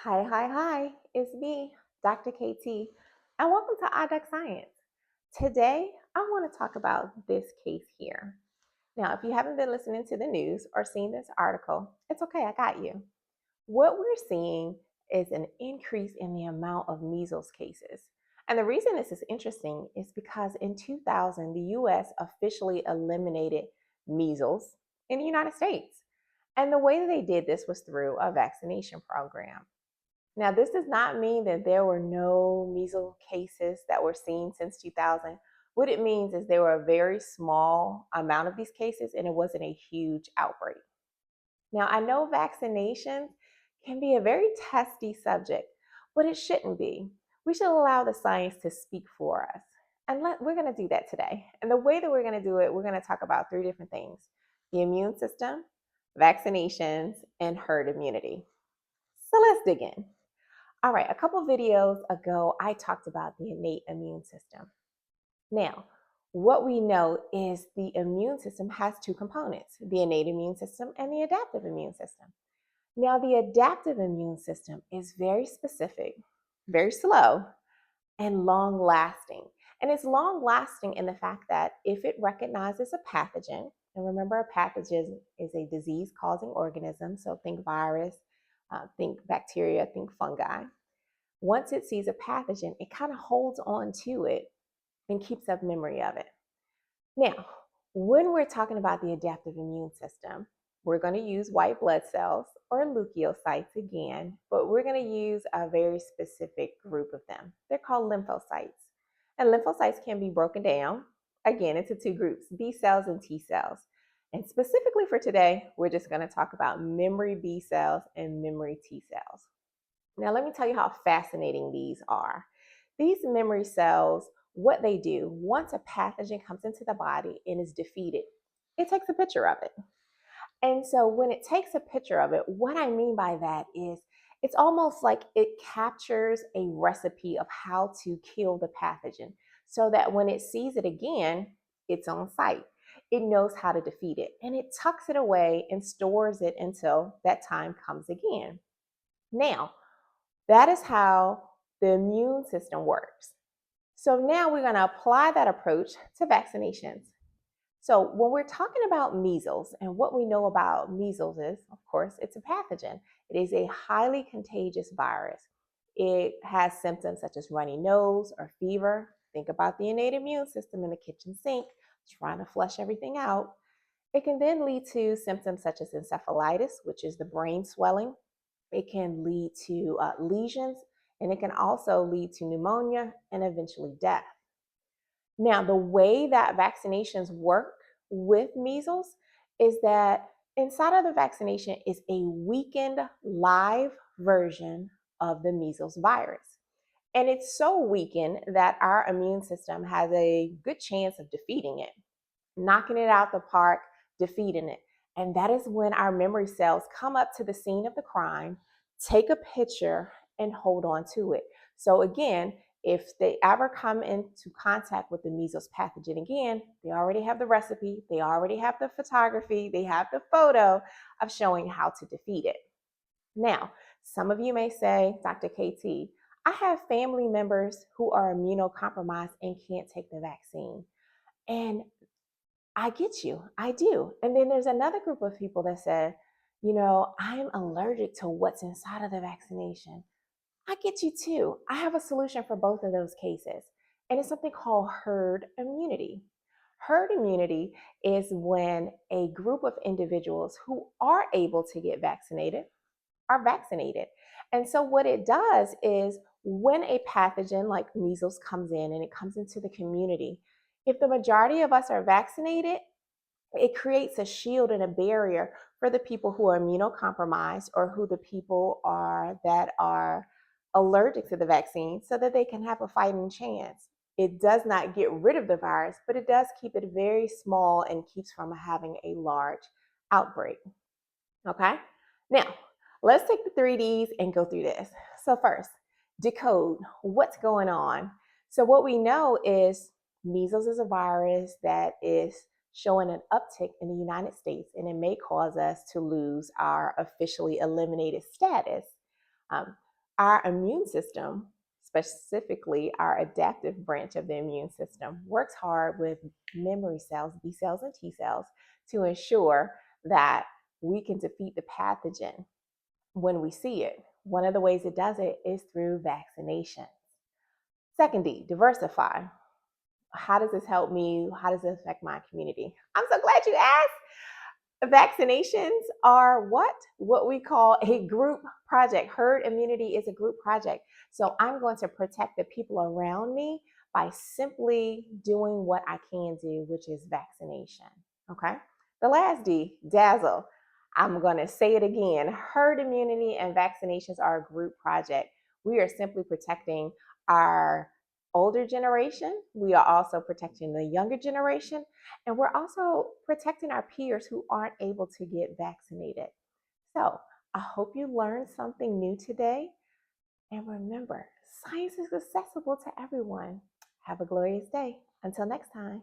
Hi. It's me, Dr. KT, and welcome to ODDDUCK Science. Today, I want to talk about this case here. Now, if you haven't been listening to the news or seen this article, it's okay, I got you. What we're seeing is an increase in the amount of measles cases. And the reason this is interesting is because in 2000, the US officially eliminated measles in the United States. And the way that they did this was through a vaccination program. Now, this does not mean that there were no measles cases that were seen since 2000. What it means is there were a very small amount of these cases and it wasn't a huge outbreak. Now, I know vaccinations can be a very testy subject, but it shouldn't be. We should allow the science to speak for us. And we're going to do that today. And the way that we're going to do it, we're going to talk about three different things: the immune system, vaccinations, and herd immunity. So let's dig in. All right, a couple videos ago, I talked about the innate immune system. Now, what we know is the immune system has two components: the innate immune system and the adaptive immune system. Now, the adaptive immune system is very specific, very slow, and long lasting. And it's long lasting in the fact that if it recognizes a pathogen, and remember, a pathogen is a disease causing organism, so think virus, think bacteria, think fungi. Once it sees a pathogen, it kind of holds on to it and keeps up memory of it. Now, when we're talking about the adaptive immune system, we're going to use white blood cells or leukocytes again, but we're going to use a very specific group of them. They're called lymphocytes. And lymphocytes can be broken down, again, into two groups: B cells and T cells. And specifically for today, we're just going to talk about memory B cells and memory T cells. Now, let me tell you how fascinating these are. These memory cells, what they do, once a pathogen comes into the body and is defeated, it takes a picture of it. And so when it takes a picture of it, what I mean by that is it's almost like it captures a recipe of how to kill the pathogen so that when it sees it again, it's on site. It knows how to defeat it, and it tucks it away and stores it until that time comes again. Now, that is how the immune system works. So now we're going to apply that approach to vaccinations. So when we're talking about measles, and what we know about measles is, of course, it's a pathogen. It is a highly contagious virus. It has symptoms such as runny nose or fever. Think about the innate immune system in the kitchen sink, trying to flush everything out. It can then lead to symptoms such as encephalitis, which is the brain swelling. It can lead to lesions, and it can also lead to pneumonia and eventually death. Now, the way that vaccinations work with measles is that inside of the vaccination is a weakened live version of the measles virus. And it's so weakened that our immune system has a good chance of defeating it, knocking it out the park, defeating it. And that is when our memory cells come up to the scene of the crime, take a picture, and hold on to it. So again, if they ever come into contact with the measles pathogen again, they already have the recipe, they already have the photography, they have the photo of showing how to defeat it. Now, some of you may say, Dr. KT, I have family members who are immunocompromised and can't take the vaccine. And I get you, I do. And then there's another group of people that said, I'm allergic to what's inside of the vaccination. I get you too. I have a solution for both of those cases, and it's something called herd immunity. Herd immunity is when a group of individuals who are able to get vaccinated are vaccinated. And so what it does is when a pathogen like measles comes in and it comes into the community, if the majority of us are vaccinated, it creates a shield and a barrier for the people who are immunocompromised or who the people are that are allergic to the vaccine so that they can have a fighting chance. It does not get rid of the virus, but it does keep it very small and keeps from having a large outbreak. Okay? Now, let's take the 3Ds and go through this. So first, decode what's going on. So what we know is measles is a virus that is showing an uptick in the United States, and it may cause us to lose our officially eliminated status. Our immune system, specifically our adaptive branch of the immune system, works hard with memory cells, B cells and T cells, to ensure that we can defeat the pathogen when we see it. One of the ways it does it is through vaccination. Second D, diversify. How does this help me? How does it affect my community? I'm so glad you asked. Vaccinations are what we call a group project. Herd immunity is a group project. So I'm going to protect the people around me by simply doing what I can do, which is vaccination. Okay. The last D, dazzle. I'm going to say it again. Herd immunity and vaccinations are a group project. We are simply protecting our older generation. We are also protecting the younger generation. And we're also protecting our peers who aren't able to get vaccinated. So I hope you learned something new today. And remember, science is accessible to everyone. Have a glorious day. Until next time.